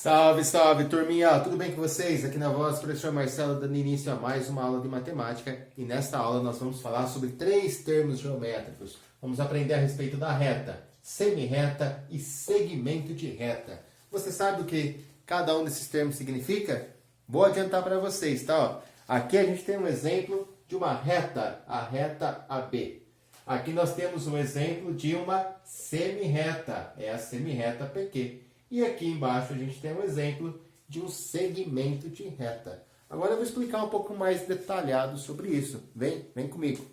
Salve, salve, turminha! Tudo bem com vocês? Aqui na voz, professor Marcelo, dando início a mais uma aula de matemática. E nesta aula nós vamos falar sobre três termos geométricos. Vamos aprender a respeito da reta, semi-reta e segmento de reta. Você sabe o que cada um desses termos significa? Vou adiantar para vocês, tá? Ó, aqui a gente tem um exemplo de uma reta, a reta AB. Aqui nós temos um exemplo de uma semi-reta, é a semi-reta PQ. E aqui embaixo a gente tem um exemplo de um segmento de reta. Agora eu vou explicar um pouco mais detalhado sobre isso. Vem comigo.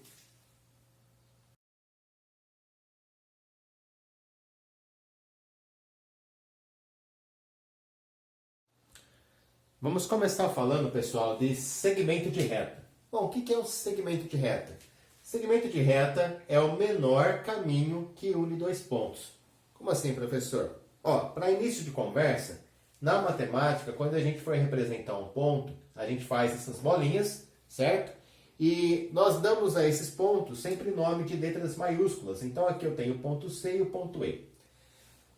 Vamos começar falando, pessoal, de segmento de reta. Bom, o que é um segmento de reta? Segmento de reta é o menor caminho que une dois pontos. Como assim, professor? Ó, para início de conversa, na matemática, quando a gente for representar um ponto, a gente faz essas bolinhas, certo? E nós damos a esses pontos sempre nome de letras maiúsculas. Então aqui eu tenho o ponto C e o ponto E.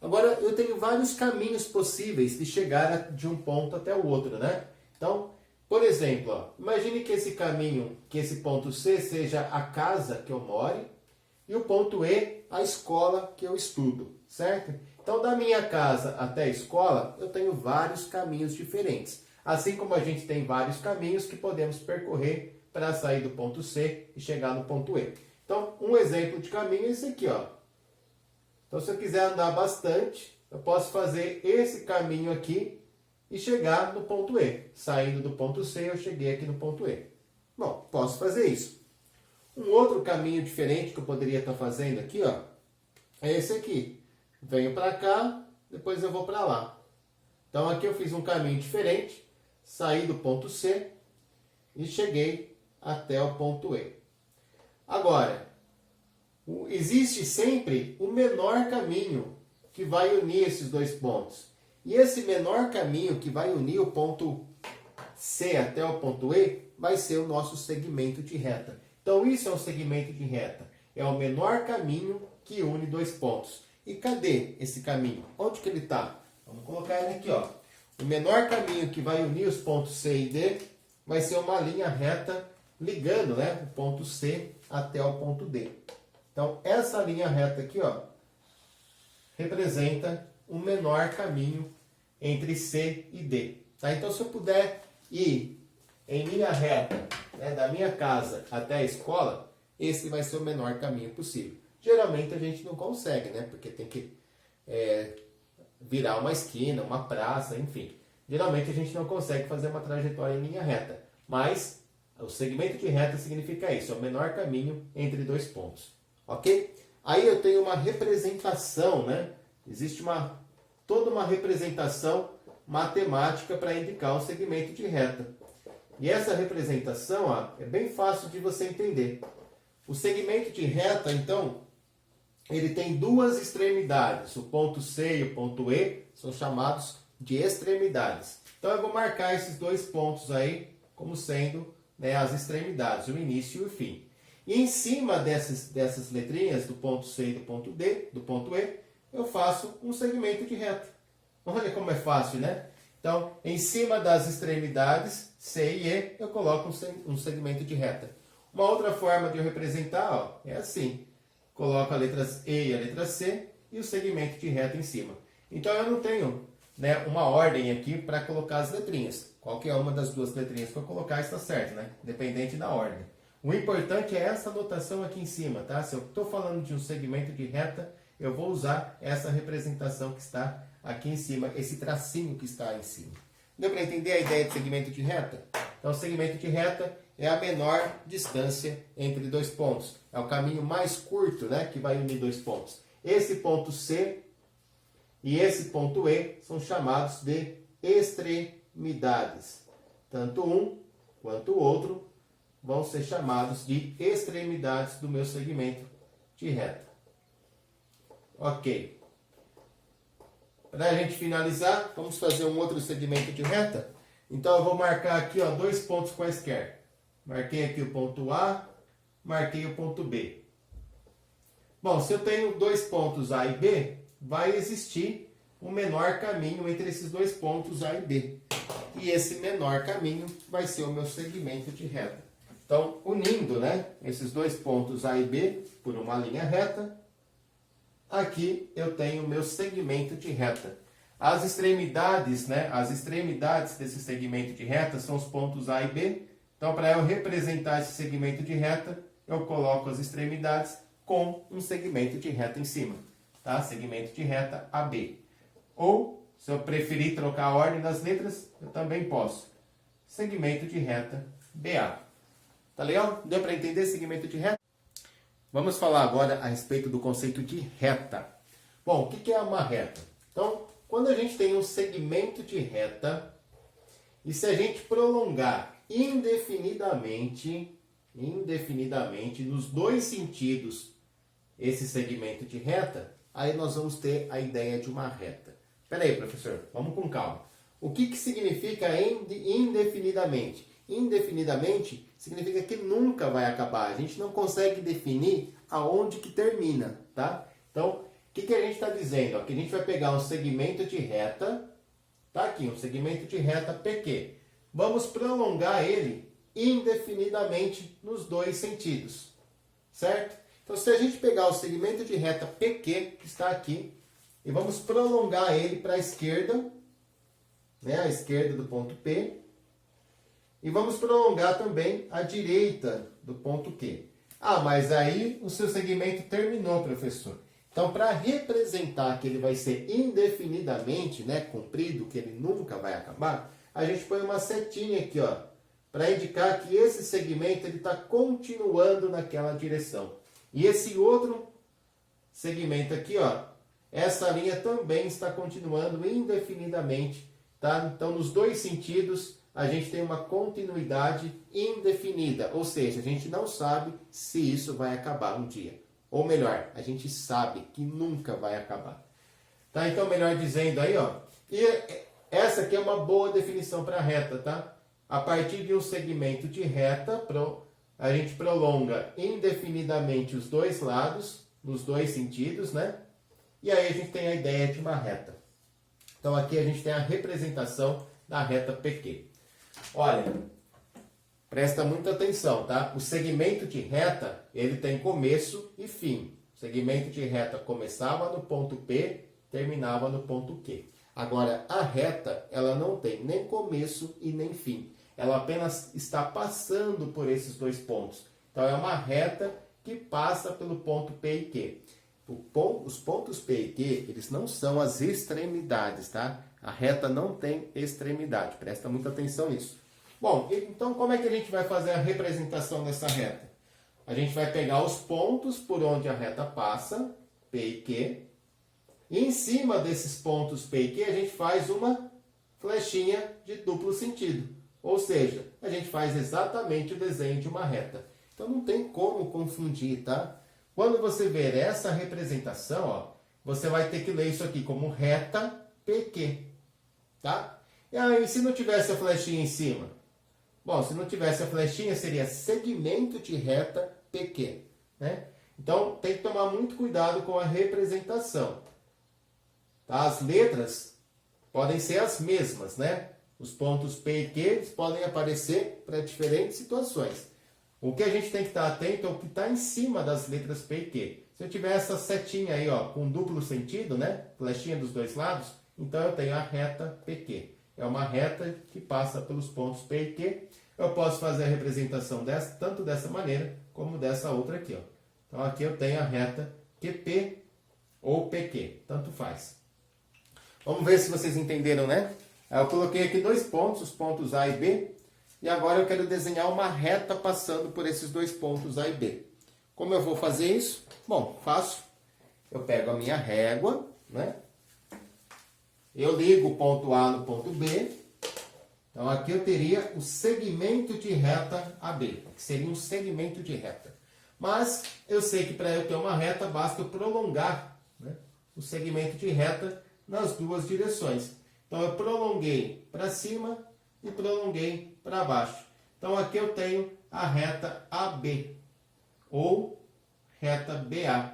Agora eu tenho vários caminhos possíveis de chegar de um ponto até o outro, né? Então, por exemplo, ó, imagine que esse caminho, que esse ponto C seja a casa que eu moro e o ponto E a escola que eu estudo, certo? Então, da minha casa até a escola, eu tenho vários caminhos diferentes. Assim como a gente tem vários caminhos que podemos percorrer para sair do ponto C e chegar no ponto E. Então, um exemplo de caminho é esse aqui, ó. Então, se eu quiser andar bastante, eu posso fazer esse caminho aqui e chegar no ponto E. Saindo do ponto C, eu cheguei aqui no ponto E. Bom, posso fazer isso. Um outro caminho diferente que eu poderia estar fazendo aqui, ó, é esse aqui. Venho para cá, depois eu vou para lá. Então aqui eu fiz um caminho diferente, saí do ponto C e cheguei até o ponto E. Agora, existe sempre o menor caminho que vai unir esses dois pontos. E esse menor caminho que vai unir o ponto C até o ponto E vai ser o nosso segmento de reta. Então isso é um segmento de reta. É o menor caminho que une dois pontos. E cadê esse caminho? Onde que ele está? Vamos colocar ele aqui, ó. O menor caminho que vai unir os pontos C e D vai ser uma linha reta ligando, né, o ponto C até o ponto D. Então, essa linha reta aqui, ó, representa o menor caminho entre C e D. Tá? Então, se eu puder ir em linha reta, né, da minha casa até a escola, esse vai ser o menor caminho possível. Geralmente a gente não consegue, né? Porque tem que virar uma esquina, uma praça, enfim. Geralmente a gente não consegue fazer uma trajetória em linha reta. Mas o segmento de reta significa isso, é o menor caminho entre dois pontos. Ok? Aí eu tenho uma representação, né? Existe toda uma representação matemática para indicar um segmento de reta. E essa representação, ó, é bem fácil de você entender. O segmento de reta, então, ele tem duas extremidades. O ponto C e o ponto E são chamados de extremidades. Então eu vou marcar esses dois pontos aí como sendo, né, as extremidades, o início e o fim. E em cima dessas letrinhas do ponto C e do ponto D, do ponto E, eu faço um segmento de reta. Olha como é fácil, né? Então, em cima das extremidades C e E, eu coloco um segmento de reta. Uma outra forma de eu representar, ó, é assim. Coloco a letra E e a letra C e o segmento de reta em cima. Então eu não tenho, né, uma ordem aqui para colocar as letrinhas. Qualquer uma das duas letrinhas que eu colocar está certo, né? Independente da ordem. O importante é essa anotação aqui em cima, tá? Se eu estou falando de um segmento de reta, eu vou usar essa representação que está aqui em cima, esse tracinho que está em cima. Deu para entender a ideia de segmento de reta? Então, o segmento de reta é a menor distância entre dois pontos. É o caminho mais curto, né, que vai unir dois pontos. Esse ponto C e esse ponto E são chamados de extremidades. Tanto um quanto o outro vão ser chamados de extremidades do meu segmento de reta. Ok. Para a gente finalizar, vamos fazer um outro segmento de reta. Então eu vou marcar aqui, ó, dois pontos quaisquer. Marquei aqui o ponto A, marquei o ponto B. Bom, se eu tenho dois pontos A e B, vai existir o menor caminho entre esses dois pontos A e B. E esse menor caminho vai ser o meu segmento de reta. Então, unindo, né, esses dois pontos A e B por uma linha reta, aqui eu tenho o meu segmento de reta. As extremidades, né, as extremidades desse segmento de reta são os pontos A e B. Então, para eu representar esse segmento de reta, eu coloco as extremidades com um segmento de reta em cima. Tá? Segmento de reta AB. Ou, se eu preferir trocar a ordem das letras, eu também posso. Segmento de reta BA. Tá legal? Deu para entender segmento de reta? Vamos falar agora a respeito do conceito de reta. Bom, o que é uma reta? Então, quando a gente tem um segmento de reta, e se a gente prolongar indefinidamente nos dois sentidos esse segmento de reta, aí nós vamos ter a ideia de uma reta. Espera aí, professor, vamos com calma. O que significa indefinidamente? Indefinidamente significa que nunca vai acabar. A gente não consegue definir aonde que termina, tá? Então, o que a gente está dizendo? Ó, que a gente vai pegar um segmento de reta, tá aqui, um segmento de reta PQ. Vamos prolongar ele indefinidamente nos dois sentidos, certo? Então, se a gente pegar o segmento de reta PQ, que está aqui, e vamos prolongar ele para a esquerda, né, a esquerda do ponto P, e vamos prolongar também a direita do ponto Q. Ah, mas aí o seu segmento terminou, professor. Então, para representar que ele vai ser indefinidamente, né, comprido, que ele nunca vai acabar, a gente põe uma setinha aqui, ó, para indicar que esse segmento está continuando naquela direção. E esse outro segmento aqui, ó, essa linha também está continuando indefinidamente, tá? Então, nos dois sentidos, a gente tem uma continuidade indefinida, ou seja, a gente não sabe se isso vai acabar um dia. Ou melhor, a gente sabe que nunca vai acabar. Tá? Então, melhor dizendo aí, ó, e essa aqui é uma boa definição para reta, tá? A partir de um segmento de reta, a gente prolonga indefinidamente os dois lados, nos dois sentidos, né? E aí a gente tem a ideia de uma reta. Então aqui a gente tem a representação da reta PQ. Olha, presta muita atenção, tá? O segmento de reta, ele tem começo e fim. O segmento de reta começava no ponto P, terminava no ponto Q. Agora, a reta, ela não tem nem começo e nem fim. Ela apenas está passando por esses dois pontos. Então, é uma reta que passa pelo ponto P e Q. Os pontos P e Q, eles não são as extremidades, tá? A reta não tem extremidade. Presta muita atenção nisso. Bom, então como é que a gente vai fazer a representação dessa reta? A gente vai pegar os pontos por onde a reta passa, P e Q. E em cima desses pontos P e Q, a gente faz uma flechinha de duplo sentido. Ou seja, a gente faz exatamente o desenho de uma reta. Então não tem como confundir, tá? Quando você ver essa representação, ó, você vai ter que ler isso aqui como reta PQ, tá? E aí, se não tivesse a flechinha em cima? Bom, se não tivesse a flechinha, seria segmento de reta PQ, né? Então, tem que tomar muito cuidado com a representação. Tá? As letras podem ser as mesmas, né? Os pontos P e Q eles podem aparecer para diferentes situações. O que a gente tem que estar atento é o que está em cima das letras P e Q. Se eu tiver essa setinha aí, ó, com duplo sentido, né? Flechinha dos dois lados, então eu tenho a reta PQ. É uma reta que passa pelos pontos P e Q. Eu posso fazer a representação tanto dessa maneira como dessa outra aqui, ó. Então aqui eu tenho a reta QP ou PQ, tanto faz. Vamos ver se vocês entenderam, né? Eu coloquei aqui dois pontos, os pontos A e B, e agora eu quero desenhar uma reta passando por esses dois pontos A e B. Como eu vou fazer isso? Bom, faço. Eu pego a minha régua, né? Eu ligo o ponto A no ponto B. Então aqui eu teria o segmento de reta AB, que seria um segmento de reta. Mas eu sei que para eu ter uma reta basta eu prolongar, né, o segmento de reta nas duas direções. Então eu prolonguei para cima e prolonguei para baixo. Então aqui eu tenho a reta AB ou reta BA,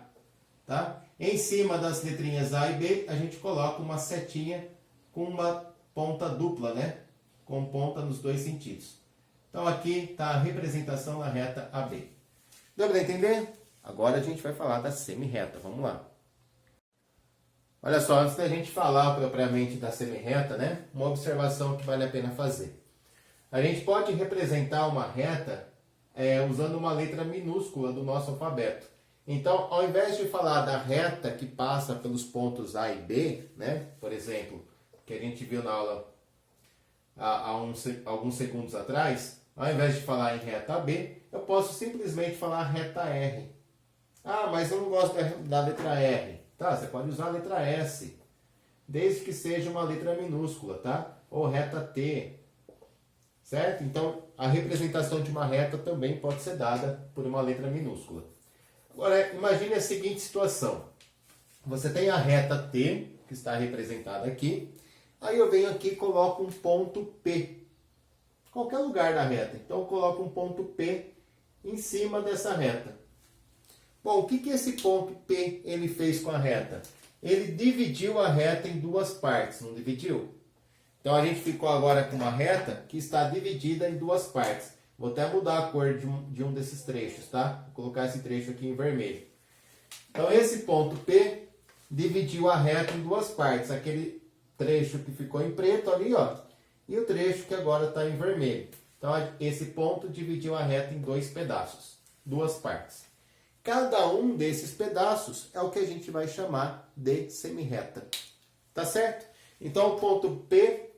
tá? Em cima das letrinhas A e B, a gente coloca uma setinha com uma ponta dupla, né? Com ponta nos dois sentidos. Então aqui está a representação na reta AB. Deu para entender? Agora a gente vai falar da semirreta. Vamos lá. Olha só, antes da gente falar propriamente da semirreta, né? Uma observação que vale a pena fazer. A gente pode representar uma reta usando uma letra minúscula do nosso alfabeto. Então, ao invés de falar da reta que passa pelos pontos A e B, né? Por exemplo, que a gente viu na aula alguns segundos atrás, ao invés de falar em reta B, eu posso simplesmente falar reta R. Ah, mas eu não gosto da letra R. Tá, você pode usar a letra S, desde que seja uma letra minúscula, tá? Ou reta T, certo? Então, a representação de uma reta também pode ser dada por uma letra minúscula. Agora, imagine a seguinte situação. Você tem a reta T, que está representada aqui. Aí eu venho aqui e coloco um ponto P. Qualquer lugar da reta. Então, eu coloco um ponto P em cima dessa reta. Bom, o que esse ponto P ele fez com a reta? Ele dividiu a reta em duas partes, não dividiu? Então a gente ficou agora com uma reta que está dividida em duas partes. Vou até mudar a cor de um desses trechos, tá? Vou colocar esse trecho aqui em vermelho. Então esse ponto P dividiu a reta em duas partes. Aquele trecho que ficou em preto ali, ó, e o trecho que agora está em vermelho. Então esse ponto dividiu a reta em dois pedaços, duas partes. Cada um desses pedaços é o que a gente vai chamar de semirreta. Tá certo? Então o ponto P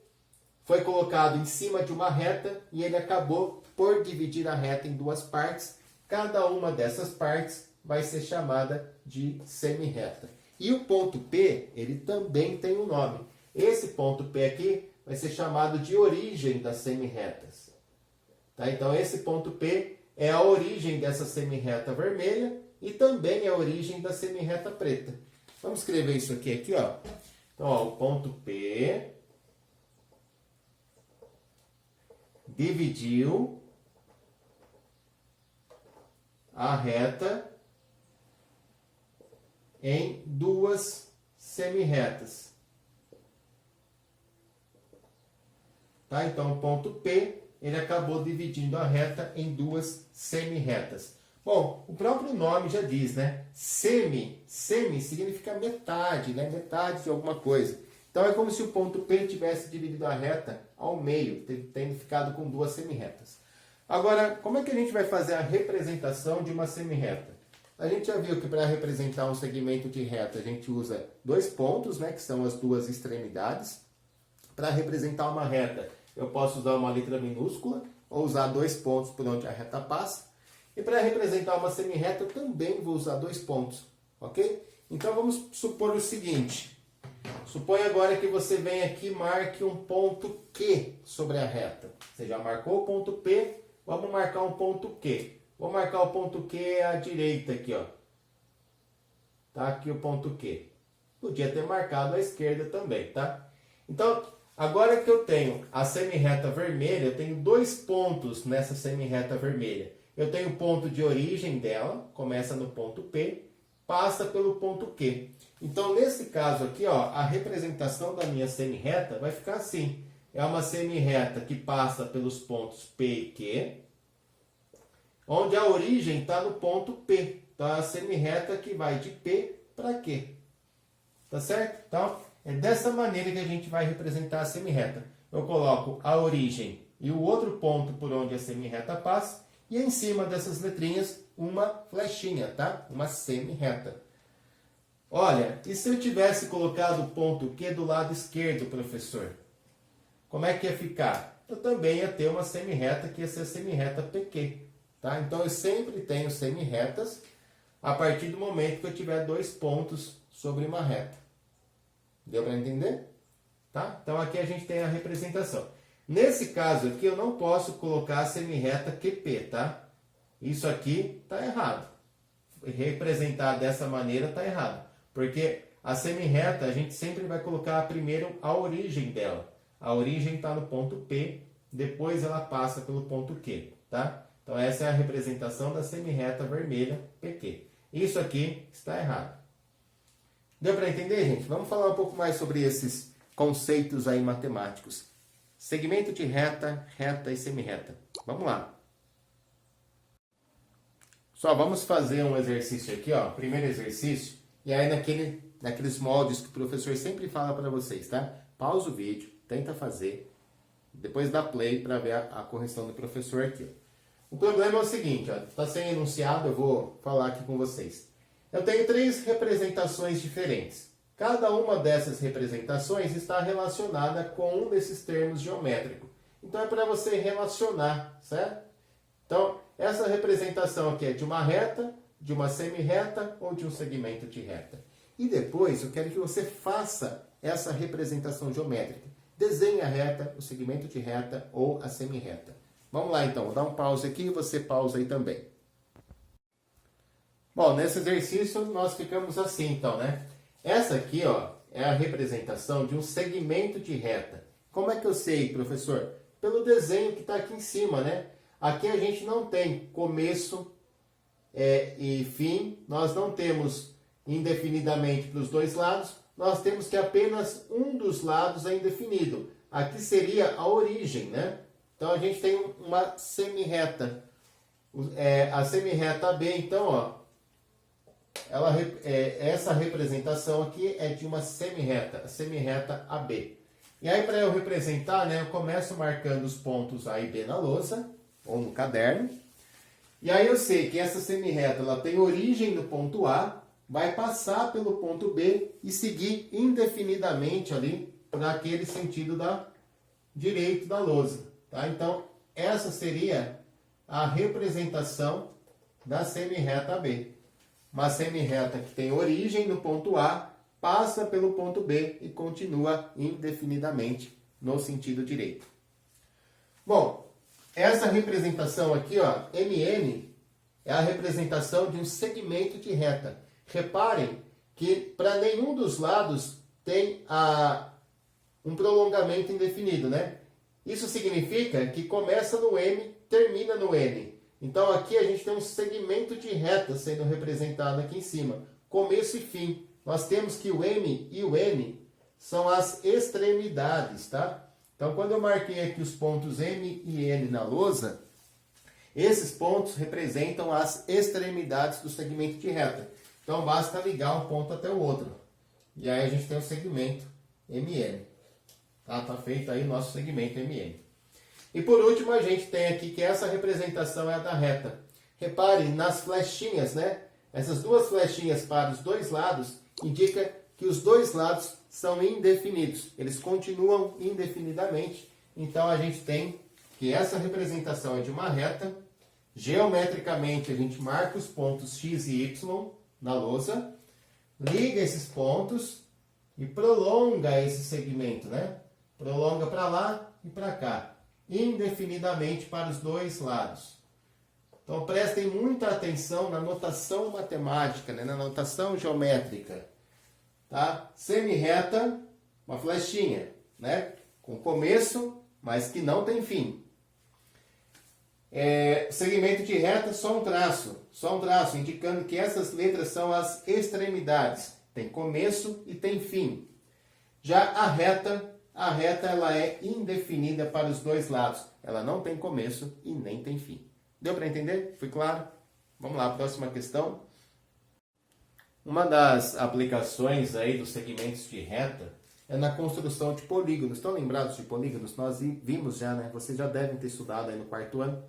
foi colocado em cima de uma reta e ele acabou por dividir a reta em duas partes. Cada uma dessas partes vai ser chamada de semirreta. E o ponto P, ele também tem um nome. Esse ponto P aqui vai ser chamado de origem das semirretas. Tá? Então esse ponto P é a origem dessa semirreta vermelha e também é a origem da semirreta preta. Vamos escrever isso aqui, ó. Então, ó, o ponto P dividiu a reta em duas semirretas. Tá? Então, o ponto P ele acabou dividindo a reta em duas semirretas. Bom, o próprio nome já diz, né? Semi significa metade, né? Metade de alguma coisa. Então é como se o ponto P tivesse dividido a reta ao meio, tendo ficado com duas semirretas. Agora, como é que a gente vai fazer a representação de uma semirreta? A gente já viu que para representar um segmento de reta a gente usa dois pontos, né? Que são as duas extremidades. Para representar uma reta, eu posso usar uma letra minúscula ou usar dois pontos por onde a reta passa. E para representar uma semirreta, eu também vou usar dois pontos, ok? Então vamos supor o seguinte. Suponha agora que você vem aqui e marque um ponto Q sobre a reta. Você já marcou o ponto P, vamos marcar um ponto Q. Vou marcar o ponto Q à direita aqui, ó. Tá aqui o ponto Q. Podia ter marcado à esquerda também, tá? Então, agora que eu tenho a semirreta vermelha, eu tenho dois pontos nessa semirreta vermelha. Eu tenho o ponto de origem dela, começa no ponto P, passa pelo ponto Q. Então, nesse caso aqui, ó, a representação da minha semirreta vai ficar assim. É uma semirreta que passa pelos pontos P e Q, onde a origem está no ponto P. Então, é a semirreta que vai de P para Q. Tá certo? Então, é dessa maneira que a gente vai representar a semirreta. Eu coloco a origem e o outro ponto por onde a semirreta passa, e em cima dessas letrinhas, uma flechinha, tá? Uma semirreta. Olha, e se eu tivesse colocado o ponto Q do lado esquerdo, professor? Como é que ia ficar? Eu também ia ter uma semirreta que ia ser a semirreta PQ, tá? Então, eu sempre tenho semirretas a partir do momento que eu tiver dois pontos sobre uma reta. Deu para entender? Tá? Então, aqui a gente tem a representação. Nesse caso aqui, eu não posso colocar a semirreta QP, tá? Isso aqui está errado. Representar dessa maneira está errado. Porque a semirreta, a gente sempre vai colocar primeiro a origem dela. A origem está no ponto P, depois ela passa pelo ponto Q, tá? Então, essa é a representação da semirreta vermelha PQ. Isso aqui está errado. Deu para entender, gente? Vamos falar um pouco mais sobre esses conceitos aí matemáticos. Segmento de reta, reta e semirreta. Vamos lá. Só vamos fazer um exercício aqui, ó. Primeiro exercício. E aí naqueles moldes que o professor sempre fala para vocês, tá? Pausa o vídeo, tenta fazer. Depois dá play para ver a correção do professor aqui, ó. O problema é o seguinte, ó. Tá sem enunciado, eu vou falar aqui com vocês. Eu tenho 3 representações diferentes. Cada uma dessas representações está relacionada com um desses termos geométricos. Então é para você relacionar, certo? Então, essa representação aqui é de uma reta, de uma semirreta ou de um segmento de reta. E depois eu quero que você faça essa representação geométrica. Desenhe a reta, o segmento de reta ou a semirreta. Vamos lá então, vou dar um pause aqui e você pausa aí também. Bom, nesse exercício nós ficamos assim então, né? Essa aqui, ó, é a representação de um segmento de reta. Como é que eu sei, professor? Pelo desenho que está aqui em cima, né? Aqui a gente não tem começo e fim, nós não temos indefinidamente para os dois lados, nós temos que apenas um dos lados é indefinido. Aqui seria a origem, né? Então a gente tem uma semirreta. A semirreta AB, então, ó, essa representação aqui é de uma semirreta, a semirreta AB. E aí para eu representar, né, eu começo marcando os pontos A e B na lousa, ou no caderno. E aí eu sei que essa semirreta ela tem origem no ponto A, vai passar pelo ponto B e seguir indefinidamente ali para aquele sentido direito da lousa. Tá? Então, essa seria a representação da semirreta AB. Uma semirreta que tem origem no ponto A, passa pelo ponto B e continua indefinidamente no sentido direito. Bom, essa representação aqui, ó, MN, é a representação de um segmento de reta. Reparem que para nenhum dos lados tem um prolongamento indefinido, né? Isso significa que começa no M, termina no N. Então aqui a gente tem um segmento de reta sendo representado aqui em cima. Começo e fim. Nós temos que o M e o N são as extremidades, tá? Então quando eu marquei aqui os pontos M e N na lousa, esses pontos representam as extremidades do segmento de reta. Então basta ligar um ponto até o outro. E aí a gente tem o segmento MN. Tá feito aí o nosso segmento MN. E por último a gente tem aqui que essa representação é a da reta. Repare nas flechinhas, né? Essas duas flechinhas para os dois lados indica que os dois lados são indefinidos. Eles continuam indefinidamente. Então a gente tem que essa representação é de uma reta. Geometricamente a gente marca os pontos X e Y na lousa, liga esses pontos e prolonga esse segmento, né? Prolonga para lá e para cá, indefinidamente para os dois lados. Então prestem muita atenção na notação matemática, né? Na notação geométrica. Tá? Semirreta, uma flechinha, né? Com começo, mas que não tem fim. Segmento de reta, só um traço, indicando que essas letras são as extremidades. Tem começo e tem fim. Já a reta ela é indefinida para os dois lados. Ela não tem começo e nem tem fim. Deu para entender? Foi claro? Vamos lá, próxima questão. Uma das aplicações aí dos segmentos de reta é na construção de polígonos. Estão lembrados de polígonos? Nós vimos já, né? Vocês já devem ter estudado aí no quarto ano.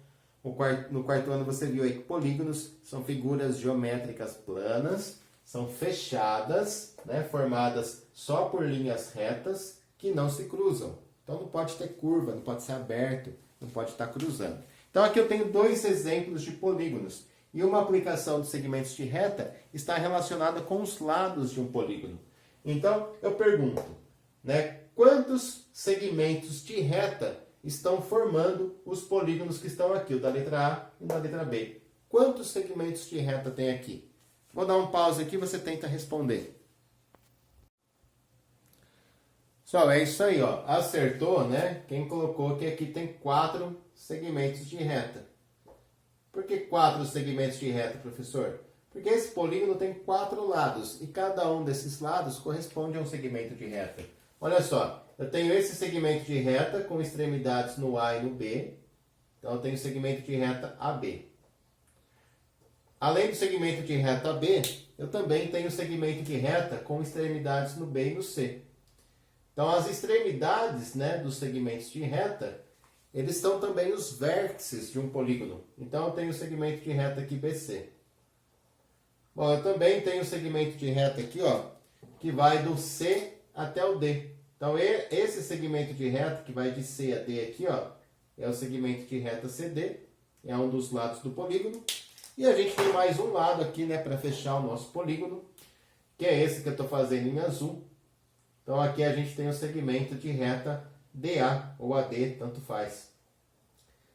No quarto ano você viu aí que polígonos são figuras geométricas planas, são fechadas, né? Formadas só por linhas retas que não se cruzam. Então não pode ter curva, não pode ser aberto, não pode estar cruzando. Então aqui eu tenho 2 exemplos de polígonos. E uma aplicação de segmentos de reta está relacionada com os lados de um polígono. Então eu pergunto, né, quantos segmentos de reta estão formando os polígonos que estão aqui, o da letra A e da letra B? Quantos segmentos de reta tem aqui? Vou dar um pause aqui e você tenta responder. Pessoal, é isso aí, ó. Acertou, né? Quem colocou que aqui tem 4 segmentos de reta. Por que 4 segmentos de reta, professor? Porque esse polígono tem 4 lados e cada um desses lados corresponde a um segmento de reta. Olha só, eu tenho esse segmento de reta com extremidades no A e no B. Então eu tenho o segmento de reta AB. Além do segmento de reta AB, eu também tenho o segmento de reta com extremidades no B e no C. Então as extremidades, né, dos segmentos de reta, eles são também os vértices de um polígono. Então eu tenho o segmento de reta aqui BC. Bom, eu também tenho o segmento de reta aqui, ó, que vai do C até o D. Então esse segmento de reta que vai de C a D aqui, ó, é o segmento de reta CD, é um dos lados do polígono. E a gente tem mais um lado aqui, né, para fechar o nosso polígono, que é esse que eu estou fazendo em azul. Então aqui a gente tem o segmento de reta DA ou AD, tanto faz.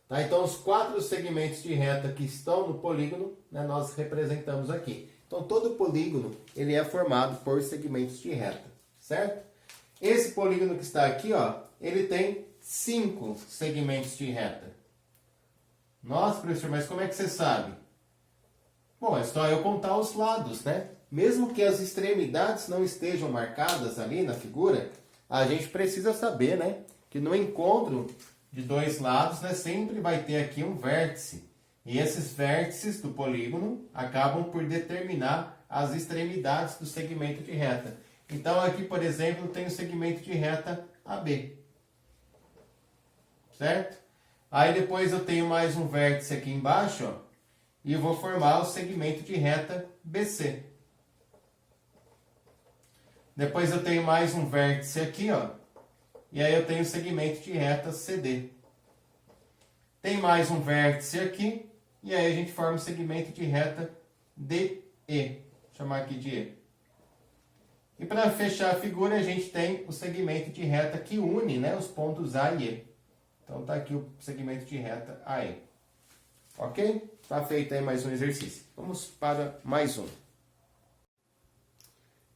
Tá? Então os 4 segmentos de reta que estão no polígono, né, nós representamos aqui. Então todo polígono ele é formado por segmentos de reta, certo? Esse polígono que está aqui, ó, ele tem 5 segmentos de reta. Nossa, professor, mas como é que você sabe? Bom, é só eu contar os lados, né? Mesmo que as extremidades não estejam marcadas ali na figura, a gente precisa saber, né, que no encontro de 2 lados, né, sempre vai ter aqui um vértice. E esses vértices do polígono acabam por determinar as extremidades do segmento de reta. Então aqui, por exemplo, tem o segmento de reta AB. Certo? Aí depois eu tenho mais um vértice aqui embaixo, ó, e vou formar o segmento de reta BC. Depois eu tenho mais um vértice aqui, ó, e aí eu tenho o segmento de reta CD. Tem mais um vértice aqui, e aí a gente forma o segmento de reta DE. Vou chamar aqui de E. E para fechar a figura, a gente tem o segmento de reta que une, né, os pontos A e E. Então está aqui o segmento de reta AE. Ok? Está feito aí mais um exercício. Vamos para mais um.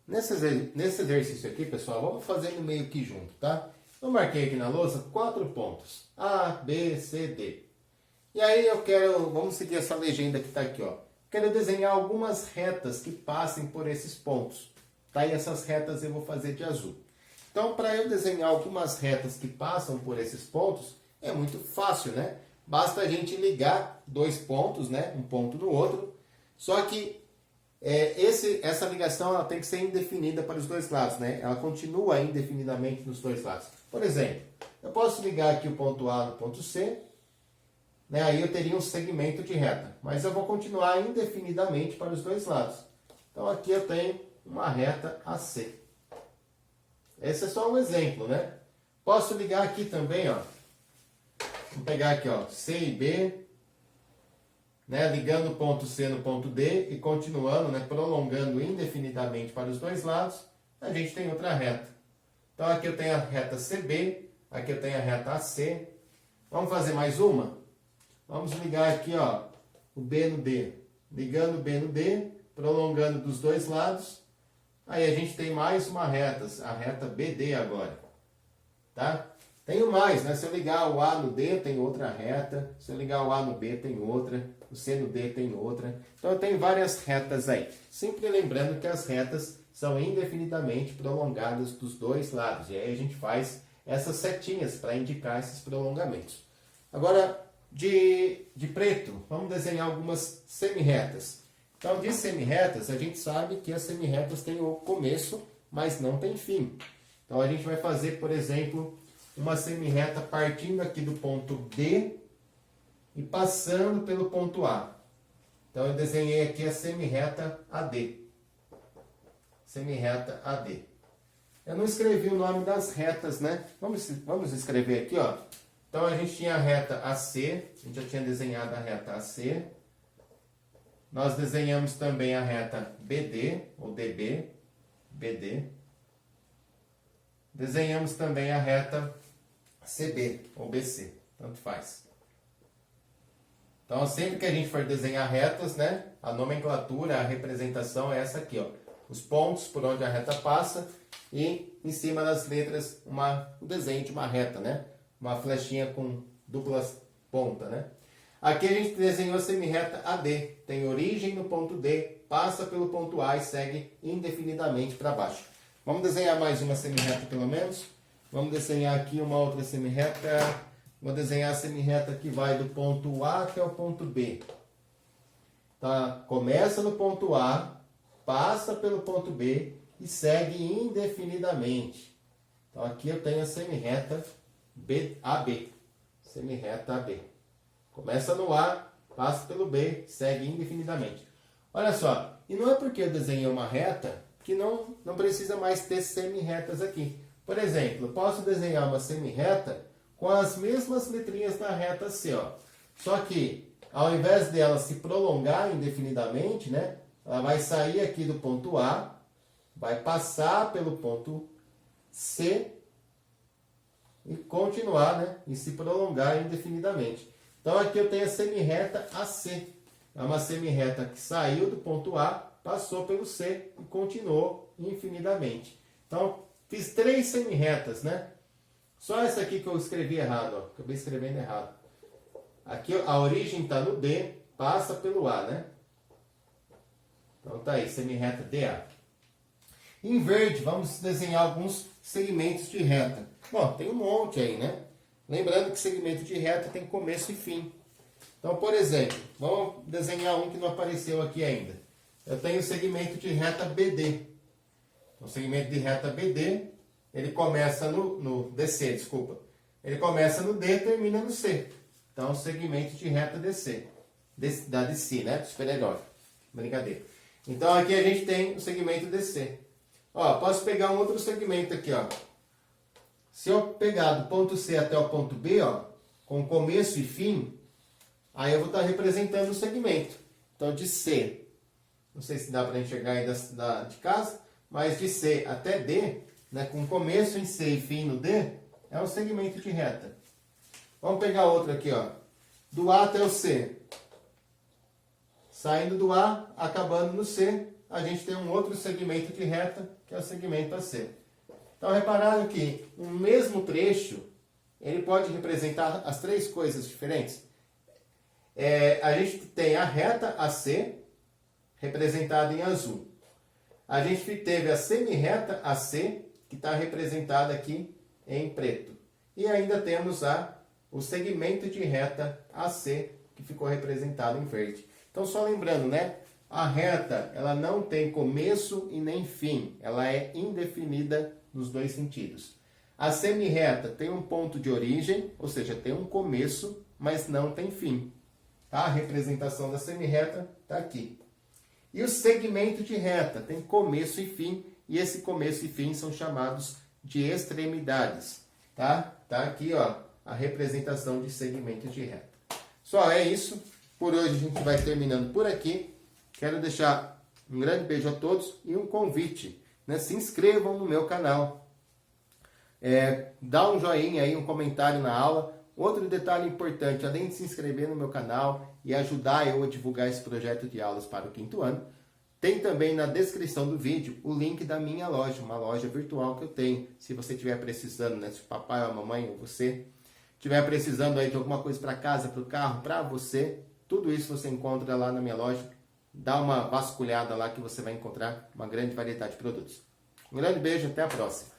Nesse exercício aqui, pessoal, vamos fazendo meio que junto, tá? Eu marquei aqui na lousa 4 pontos. A, B, C, D. E aí vamos seguir essa legenda que está aqui, ó. Quero desenhar algumas retas que passem por esses pontos. Tá? E essas retas eu vou fazer de azul. Então, para eu desenhar algumas retas que passam por esses pontos, é muito fácil, né? Basta a gente ligar 2 pontos, né? Um ponto no outro. Só que essa ligação ela tem que ser indefinida para os 2 lados, né? Ela continua indefinidamente nos 2 lados. Por exemplo, eu posso ligar aqui o ponto A no ponto C, né? Aí eu teria um segmento de reta. Mas eu vou continuar indefinidamente para os 2 lados. Então aqui eu tenho uma reta AC. Esse é só um exemplo, né? Posso ligar aqui também, ó. Vamos pegar aqui, ó, C e B, né, ligando o ponto C no ponto D e continuando, né, prolongando indefinidamente para os 2 lados, a gente tem outra reta. Então aqui eu tenho a reta CB, aqui eu tenho a reta AC. Vamos fazer mais uma? Vamos ligar aqui, ó, o B no D. Ligando o B no D, prolongando dos 2 lados. Aí a gente tem mais uma reta, a reta BD agora. Tá? Tenho mais, né? Se eu ligar o A no D, tem outra reta. Se eu ligar o A no B, tem outra. O C no D tem outra. Então eu tenho várias retas aí. Sempre lembrando que as retas são indefinidamente prolongadas dos 2 lados. E aí a gente faz essas setinhas para indicar esses prolongamentos. Agora, de preto, vamos desenhar algumas semirretas. Então, de semirretas, a gente sabe que as semirretas têm o começo, mas não tem fim. Então, a gente vai fazer, por exemplo, uma semirreta partindo aqui do ponto D e passando pelo ponto A. Então, eu desenhei aqui a semirreta AD. Semirreta AD. Eu não escrevi o nome das retas, né? Vamos escrever aqui, ó. Então, a gente tinha a reta AC, a gente já tinha desenhado a reta AC. Nós desenhamos também a reta BD, ou DB, BD. Desenhamos também a reta CB, ou BC, tanto faz. Então, sempre que a gente for desenhar retas, né, a nomenclatura, a representação é essa aqui, ó. Os pontos por onde a reta passa e em cima das letras o desenho de uma reta, né? Uma flechinha com duplas pontas, né? Aqui a gente desenhou a semirreta AD. Tem origem no ponto D, passa pelo ponto A e segue indefinidamente para baixo. Vamos desenhar mais uma semirreta pelo menos? Vamos desenhar aqui uma outra semirreta. Vou desenhar a semirreta que vai do ponto A até o ponto B. Tá? Começa no ponto A, passa pelo ponto B e segue indefinidamente. Então aqui eu tenho a semirreta AB. Semirreta AB. Começa no A, passa pelo B, segue indefinidamente. Olha só, e não é porque eu desenhei uma reta que não precisa mais ter semirretas aqui. Por exemplo, eu posso desenhar uma semirreta com as mesmas letrinhas da reta C, ó. Só que, ao invés dela se prolongar indefinidamente, né, ela vai sair aqui do ponto A, vai passar pelo ponto C e continuar, né, e se prolongar indefinidamente. Então aqui eu tenho a semirreta AC. É uma semirreta que saiu do ponto A, passou pelo C e continuou infinitamente. Então, fiz 3 semirretas, né? Só essa aqui que eu escrevi errado, ó. Acabei escrevendo errado. Aqui a origem está no D, passa pelo A, né? Então tá aí, semirreta DA. Em verde, vamos desenhar alguns segmentos de reta. Bom, tem um monte aí, né? Lembrando que segmento de reta tem começo e fim. Então, por exemplo, vamos desenhar um que não apareceu aqui ainda. Eu tenho o segmento de reta BD. O segmento de reta BD, ele começa no DC, desculpa. Ele começa no D e termina no C. Então, o segmento de reta DC. Da DC, né? Do super-herói. Brincadeira. Então, aqui a gente tem o segmento DC. Ó, posso pegar um outro segmento aqui, ó. Se eu pegar do ponto C até o ponto B, ó, com começo e fim, aí eu vou estar representando o segmento. Então, de C, não sei se dá para enxergar aí de casa, mas de C até D, né, com começo em C e fim no D, é um segmento de reta. Vamos pegar outro aqui, ó. Do A até o C. Saindo do A, acabando no C, a gente tem um outro segmento de reta, que é o segmento AC. Então, repararam que um mesmo trecho, ele pode representar as 3 coisas diferentes. A gente tem a reta AC, representada em azul. A gente teve a semirreta AC, que está representada aqui em preto. E ainda temos o segmento de reta AC, que ficou representado em verde. Então, só lembrando, né? A reta, ela não tem começo e nem fim. Ela é indefinida nos 2 sentidos. A semirreta tem um ponto de origem, ou seja, tem um começo, mas não tem fim. Tá? A representação da semirreta está aqui. E o segmento de reta tem começo e fim, e esse começo e fim são chamados de extremidades. Tá? Tá aqui, ó, a representação de segmento de reta. Só é isso. Por hoje a gente vai terminando por aqui. Quero deixar um grande beijo a todos e um convite. Né? Se inscrevam no meu canal. Dá um joinha aí, um comentário na aula. Outro detalhe importante, além de se inscrever no meu canal e ajudar eu a divulgar esse projeto de aulas para o 5º ano, tem também na descrição do vídeo o link da minha loja, uma loja virtual que eu tenho. Se você estiver precisando, né, se o papai ou a mamãe ou você estiver precisando aí de alguma coisa para casa, para o carro, para você, tudo isso você encontra lá na minha loja. Dá uma vasculhada lá que você vai encontrar uma grande variedade de produtos. Um grande beijo, até a próxima.